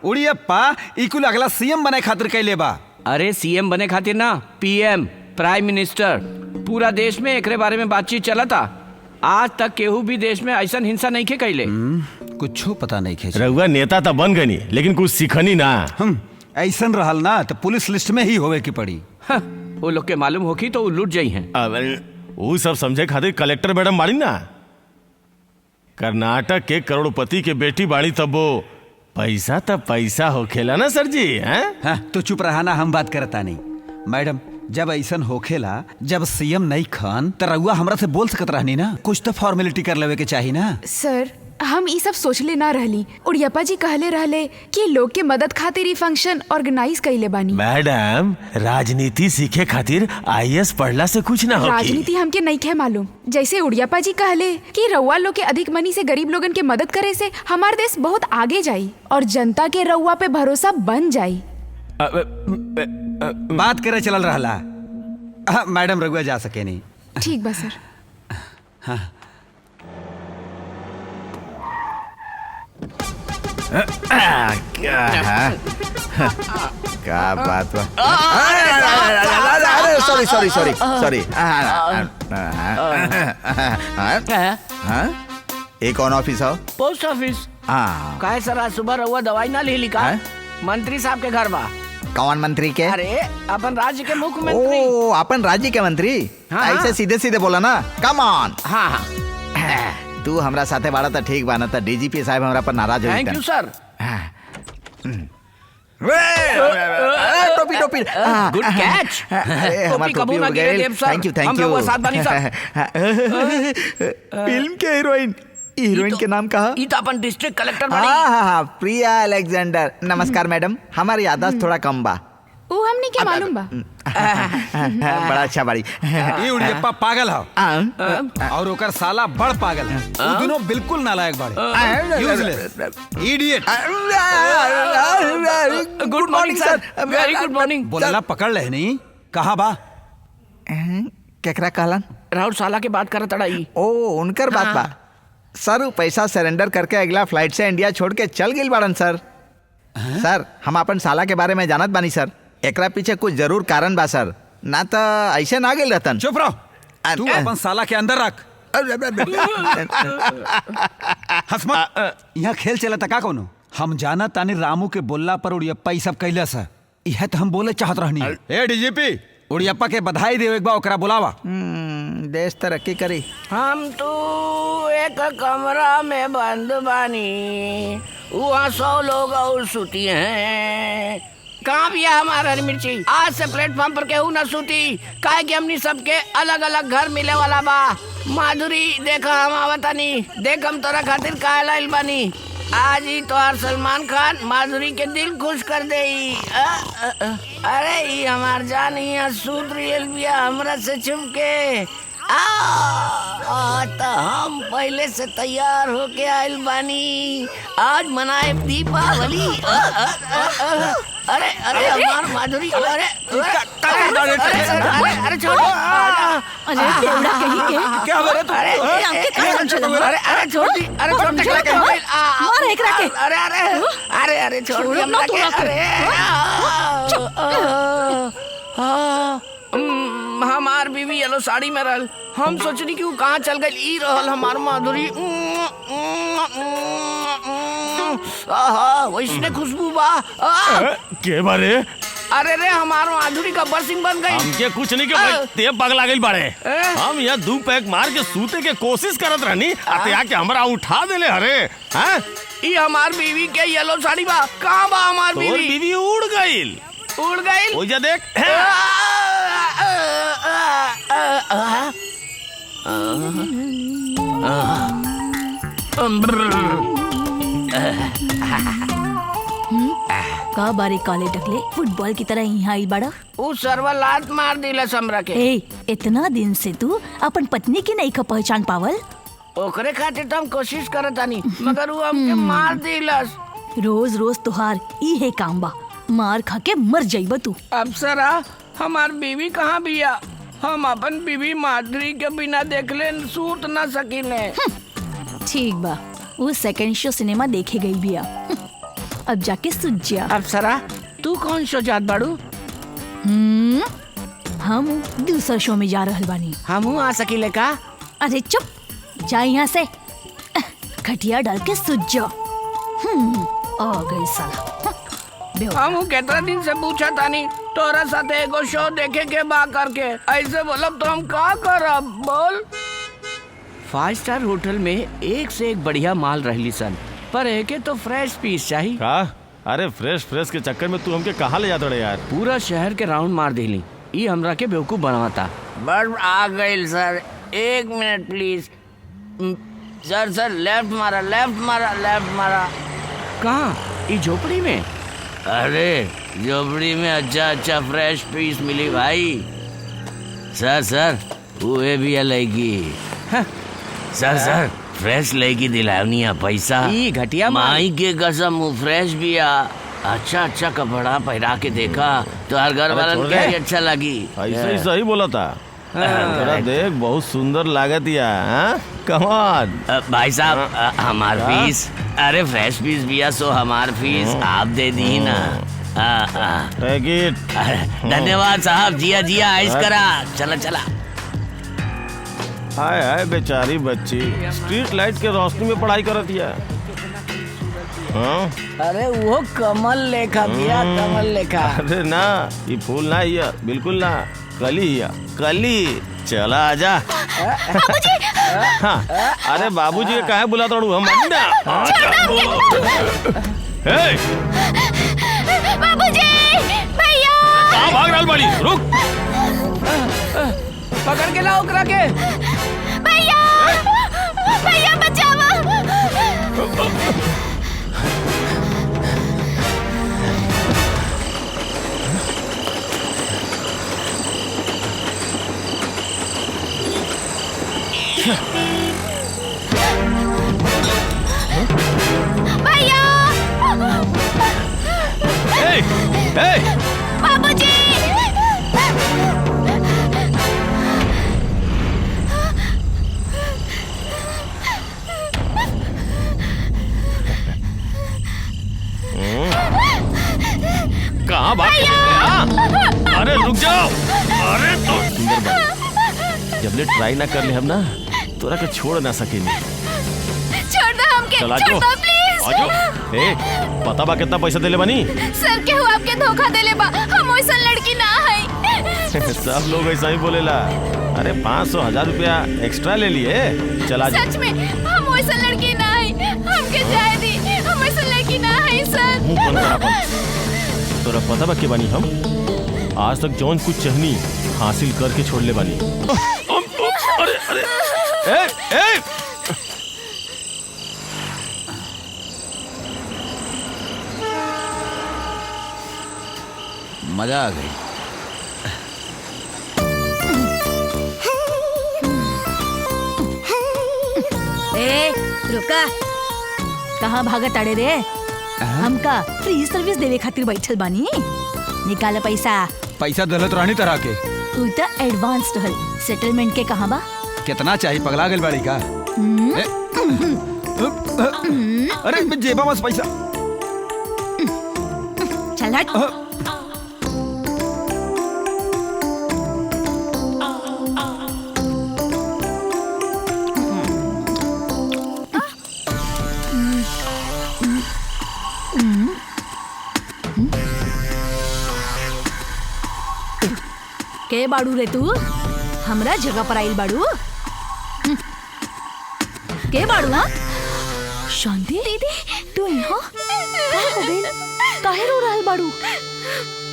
उड़ियप्पा इकुल अगला सीएम बने खातिर कैले बा। अरे सीएम बने खातिर ना, पीएम प्राइम मिनिस्टर। पूरा देश में एकरे बारे में बातचीत चला था। आज तक केहू भी देश में ऐसा हिंसा नहीं खे कैले। कुछ पता नहीं खे। रघुआ नेता तो बन गनी लेकिन कुछ सीखनी ना। ऐसा रहल ना तो पुलिस लिस्ट में ही होवे की पड़ी। वो लोग के मालूम होगी तो वो लुट जाई हैं। वो सब समझे खातिर कलेक्टर मैडम बाड़ी ना। कर्नाटक के करोड़पति के बेटी बाड़ी तब वो पैसा तब पैसा होखेला ना सर जी। हैं? तो चुप रहा ना, हम बात करता नहीं। मैडम जब ऐसन होखेला, जब सीएम नहीं खान तो रउआ हमरा से बोल सकत रहनी ना, कुछ तो फॉर्मेलिटी कर लेवे के चाहिए ना। सर हम ई सब सोचले ना रहली। उड़ियप्पा जी कहले रहले कि लोग के मदद खातिर ई फंक्शन ऑर्गेनाइज कइले बानी। मैडम राजनीति सीखे खातिर आईएएस पढ़ला से कुछ ना होगी। राजनीति हमके नहीं खे मालूम। जैसे उड़ियप्पा जी कहले कि रउआ लोग के अधिक मनी से गरीब लोगन के मदद करे से हमार देश बहुत आगे जाई और जनता के रउआ पे भरोसा बन जाई। बात करे चलल रहला। मैडम रघुआ जा सके नहीं। ठीक बा सर। हाँ। क्या बात बा। सॉरी। ये कौन ऑफिस हो? Post office. काहे सर आज सुबह रहुआ दवाई ना ले लिखा? मंत्री साहब के घर बा। कौन मंत्री के? अरे अपन राज्य के मुख्यमंत्री। ओ अपन राज्य के मंत्री। ऐसे सीधे सीधे बोला ना, कम ऑन। हाँ। तू हमरा साथे बाड़ा तो ठीक बा ना, तो डीजीपी साहब हमरा पर नाराज हो। थैंक यू सर। टोपी गुड कैच। हमारा टोपी उड़ गई। थैंक यू फिल्म के हीरोइन के नाम कहा? ये तो अपन डिस्ट्रिक्ट कलेक्टर बनी। हाँ, प्रिया अलेक्जेंडर। नमस्कार मैडम, हमारी याददाश्त थोड़ा कम बा। वो हमने क्या मालूम बा। बड़ा अच्छा बाड़ी। ये उड़ियप्पा पागल है और ओकर साला बड़ पागल है। वो दोनों बिल्कुल नालायक बाड़े। Useless idiot. Good morning sir. Very good morning. बोलला पकड़ ले नहीं। कहाँ बा? केकरा कहलन? राहुल साला के बात करत अड़ाई। ओ उनकर बात बा। सर पैसा सरेंडर करके अगला फ्लाइट से इंडिया छोड़ के चल गई बाड़न सर। सर हम अपन साला के बारे में जानत बानी सर। एकरा पीछे कुछ जरूर कारण बा सर, ना तो ऐसे ना गेल रहतन। चुप रहो। तू अपन साला के अंदर रख। हंस मत। यहाँ खेल चला का कोनो? हम जाना तानी रामू के बोलला पर उड़ियप्पा ई सब कैला सा। यह तो हम बोले चाहत रहनी। ए डीजीपी उड़ियप्पा के बधाई देवे एक बार ओकरा बुलावा। देश तरक्की करी। हम तो एक कमरा में बंद बानी, वहाँ 100 लोग और सूती हैं। कहाँ भी है हमारा हरी मिर्ची? आज से प्लेटफॉर्म पर केहू ना सूती, काहे कि हमनी सबके अलग अलग घर मिले वाला बा। माधुरी देखा हम आवतानी, देख हम तोरा खातिर काहे लाइल बानी। आज ही तोहार सलमान खान माधुरी के दिल खुश कर दे। अरे ये हमार जान यहाँ सूत रियल बिया हमरा से छुपके। तो हम पहले से तैयार होके आइल बानी, आज मनाए दीपावली। अरे अरे हमार माधुरी। अरे अरे छोड़ो। अरे केवड़ा कहीं के क्या हो रहा तू? अरे आंखें कहाँ समझ रहा? अरे छोड़ दी। अरे छोड़ दी। मार एक रखे। अरे अरे अरे अरे छोड़ दी हमरा के। अरे हमार बीवी येलो साड़ी में रहल, हम सोचनी कि वो कहाँ चल गई। ई रहल हमार माधुरी। वैसने खुशबू बा। के बारे? अरे रे हमार माधुरी का बरसिंग बन गई। हमके कुछ नहीं के ते पगला गइल बाड़े। हम यहाँ 2 पैक मार के सूते के कोशिश करत रहनी, आते आके हमरा उठा देले। हरे हैं ई हमार बीवी के येलो साड़ी बा। कहाँ बा हमार तोर बीवी? बीवी उड़ गइल। उड़ गई। ओ जा देख। का बारे काले टकले फुटबॉल की तरह यहाँ आई बड़ा। वो सरवा लात मार दिला हमरा के। ए इतना दिन से तू अपन पत्नी की नहीं का पहचान पावल? ओकरे खातिर तो हम कोशिश करत आनी, मगर वो हमके मार दिलस। रोज रोज तुहार ई है काम बा, मार खा के मर जाइबा तू। अप्सरा हमार बीवी कहाँ बिया? हम अपन बीवी माधुरी के बिना देखले सूत न सकीने। ठीक बा, वो सेकंड शो सिनेमा देखे गई बिया। अब जाके सुझ जा। अप्सरा तू कौन शो जात बाड़ू? हम दूसरा शो में जा रहल बानी। हमहू आ सकीले का? अरे चुप, जा यहाँ से, खटिया डाल के सुझ जा। आ गई साला। हमहू कितना दिन से पूछा तानी तोरा साथे एगो शो देखे के बा करके, ऐसे बोलब तो हम का करब बोल? 5 स्टार होटल में एक से एक बढ़िया माल रहली सन, पर एके तो फ्रेश पीस चाहिए। का? अरे फ्रेश के चक्कर में तू हमके कहाँ ले जाता रे यार? पूरा शहर के राउंड मार देली, ये हमरा के बेवकूफ बनवाता। बस आ गई सर, 1 मिनट प्लीज। सर लेफ्ट मारा। कहाँ? ये झोपड़ी में? अरे झोपड़ी में अच्छा फ्रेश पीस मिली भाई। सर वो भी लगी। सर फ्रेश लेगी दिलावनी है पैसा। ई घटिया माई के कसम वो फ्रेश भी आ। अच्छा कपड़ा पहरा के देखा तो हर घर वाला क्या अच्छा लगी। ऐसा ही सही बोला था। तेरा देख बहुत सुंदर लागत या। कमान भाई साहब हमार फीस। अरे फ्रेश पीस भी है सो हमार फीस आप दे दी ना। धन्यवाद साहब। जिया आइस करा। चला। हाय बेचारी बच्ची स्ट्रीट लाइट के रोशनी में पढ़ाई करती है। अरे वो कमल लेखा बिया, कमल लेखा। अरे ना ये फूल ना हिया, बिल्कुल ना, कली। चला आजा। हाँ, अरे बाबूजी के काहे बुलाता हूँ हम? बाबूजी, भैया। कहाँ भाग रहा बड़ी? रुक। पकड़ के लाओ ओकरा के। भैया बचाओ। भैया। बाबूजी। कहाँ भाग? अरे रुक जाओ। अरे तो जब ले ट्राई ना कर ले हम ना तोरा के छोड़ ना सकेनी। छोड़ दो हमके, छोड़ दो प्लीज। आजो। पता बा कितना पैसा देले बानी? सर केहू आपके धोखा देले बा, हम वैसन लड़की ना है। सब लोग ऐसा ही बोलेला। अरे 500-1000 रुपया एक्स्ट्रा ले लिए। चला सच में हम वैसन लड़की ना है, हमके जाए दी। हम वैसन लड़की ना है सर। मुंह बंद कर अपन। तोरा पता बा के बानी हम आज तक जौन कुछ चाहनी हासिल करके छोड़ ले बानी। अरे मजा आ गई। रुका, कहाँ भागत अड़े रे? हमका फ्री सर्विस देवे खातिर बैठल बानी। निकाला पैसा दलत रानी तरह के। तू तो एडवांस रहल। सेटलमेंट के कहाँ बा? कितना चाहिए? पगला गल बाड़ी का? अरे जेबा बस पैसा। चल हट। के बाड़ू रे तू? हमरा जगह पर आइल बाड़ू? के बाड़ू? हाँ शांति दीदी, तू यहाँ का हो गई? काहे रो रहल बाड़ू?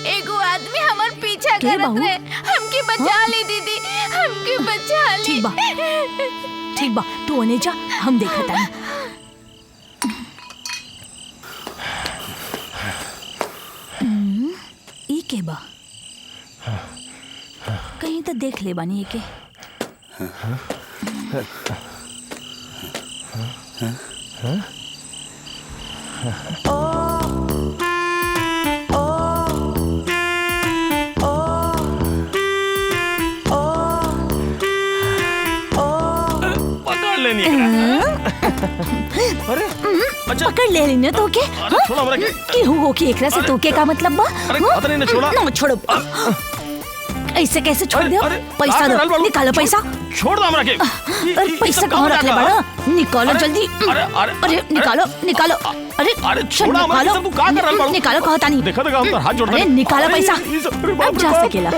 एगो आदमी हमार पीछा करत रहे, हमके बचा ली दीदी, हमके बचा ली। ठीक बा, तू ओने जा, हम देखत आनी। ई के बा? कहीं तो देख ले बानी के। पकड़ लेनी। अरे अच्छा। पकड़ ले रही ना तो के अरे छोड़ा हमरा के। की हो कि एकरा से तो के का मतलब बा? अरे हाँ? पता नहीं ना छोड़ा। ना छोड़ो। ऐसे कैसे छोड़ दो? अरे, पैसा अरे, दो, अरे, निकालो पैसा। छोड़ दो हमरा के। अरे पैसा कहाँ रख ले बड़ा? निकालो अरे, जल्दी। अरे, अरे, अरे निकालो निकालो। अरे अरे छोड़ा हमरा के, सब तू का कर रहल बाड़ू? निकालो कहता नहीं। देखा देखा हम तो हाथ जोड़ अरे निकालो पैसा। अरे अब जा सकेला।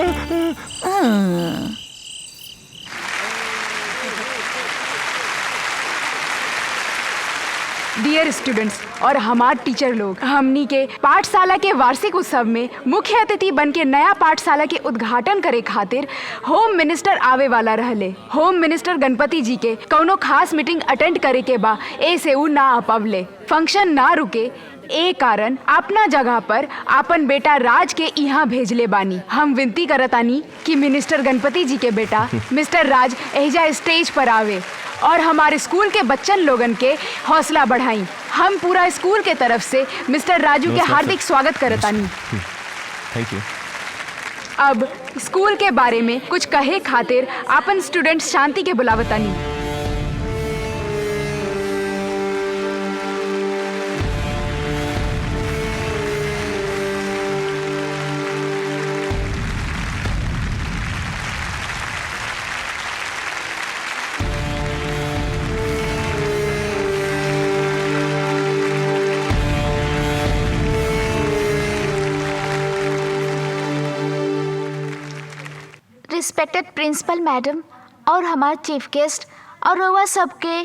डियर स्टूडेंट्स और हमार टीचर लोग, हमनी के पाठशाला के वार्षिक उत्सव में मुख्य अतिथि बन के नया पाठशाला के उद्घाटन करे खातिर होम मिनिस्टर आवे वाला रहले। होम मिनिस्टर गणपति जी के कौनो खास मीटिंग अटेंड करे के बा, ऐसे उ ना आ पवले। फंक्शन ना रुके ए कारण अपना जगह पर अपन बेटा राज के यहाँ भेजले बानी। हम विनती करतानी कि मिनिस्टर गणपति जी के बेटा मिस्टर राज एहिजा स्टेज पर आवे और हमारे स्कूल के बच्चन लोगन के हौसला बढ़ाई। हम पूरा स्कूल के तरफ से मिस्टर राजू के हार्दिक स्वागत करतानी। Thank you. अब स्कूल के बारे में कुछ कहे खातिर अपन स्टूडेंट शांति के बुलावतानी। रिस्पेक्टेड प्रिंसिपल मैडम और हमारे चीफ गेस्ट और रउआ सबके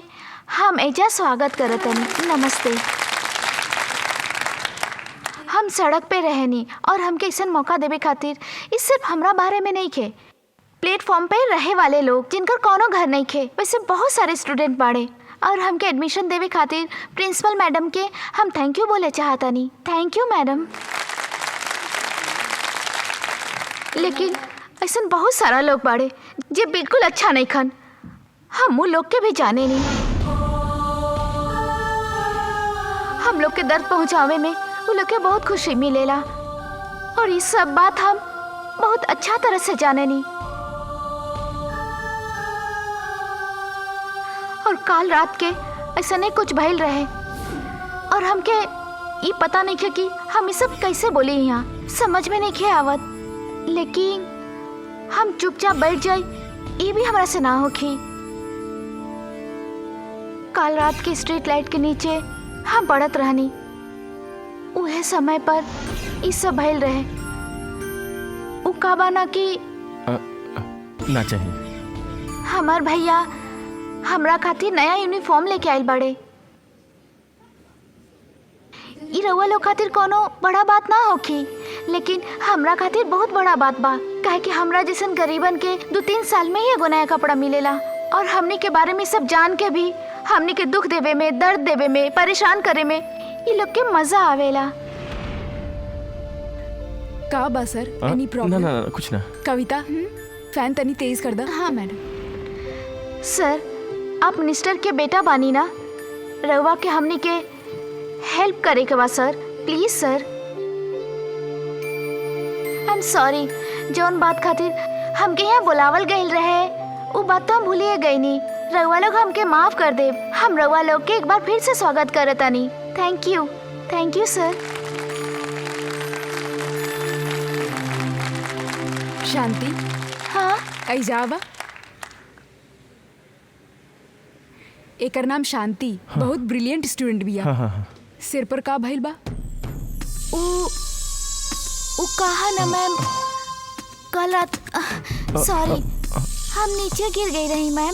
हम एजा स्वागत करतनी। नमस्ते। हम सड़क पे रहनी और हमके ऐसा मौका देवे खातिर इस सिर्फ हमरा बारे में नहीं खे, प्लेटफॉर्म पे रहे वाले लोग जिनकर कोनो घर नहीं खे, वैसे बहुत सारे स्टूडेंट बाड़े और हमके एडमिशन देवे खातिर प्रिंसिपल मैडम के हम थैंक यू बोले चाहतनी। Thank you madam. लेकिन ऐसा बहुत सारा लोग बाड़े जे बिल्कुल अच्छा नहीं खन, हम वो लोग के भी जाने नहीं। हम लोग के दर्द पहुंचावे में वो लोग के बहुत खुशी मिलेला और ये सब बात हम बहुत अच्छा तरह से जाने नहीं। और काल रात के ऐसा नहीं कुछ भइल रहे और हमके ये पता नहीं खे कि हम ये सब कैसे बोली, यहाँ समझ में नहीं खे आवत। लेकिन हम चुपचाप बैठ जाए ये भी हमरा से ना होखी। काल रात के स्ट्रीट लाइट के नीचे हम पड़त रहनी, उहे समय पर ई सब भइल रहे। उ का बाना कि ना चाहिए। हमार भैया हमरा खातिर नया यूनिफॉर्म लेके आइल बाड़े। ई रउआ लोग खातिर कोनो बड़ा बात ना होखी, लेकिन हमरा खातिर बहुत बड़ा बात बा, काहे कि हमरा जैसन गरीबन के 2-3 साल में ही एगो नया कपड़ा मिलेला और हमनी के बारे में सब जान के भी हमनी के दुख देवे में, दर्द देवे में, परेशान करे में ये लोग के मजा आवेला। का बा सर? एनी ना प्रॉब्लम? ना कुछ ना। कविता, फैन तनी तेज कर दा। हाँ मैडम। सर आप मिनिस्टर के बेटा बानी ना, रउआ के हमनी के हेल्प करे के बा sir, please sir. I am sorry, जौन बात खातिर हमके यहाँ बुलावल गइल रहे वो बात तो हम भूलिए गई नहीं। रउआ लोग हमके माफ कर दे। हम रउआ लोग के एक बार फिर से स्वागत करतानी। थैंक यू सर। शांति, हाँ ऐजावा। एकर नाम शांति, बहुत ब्रिलियंट स्टूडेंट बिया। हाँ हाँ हाँ। सिर पर का भइल बा? वो कहा ना मैम, कल रात सॉरी हम नीचे गिर गई रही मैम।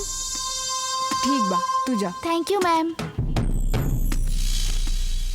ठीक बा, तू जा। Thank you ma'am.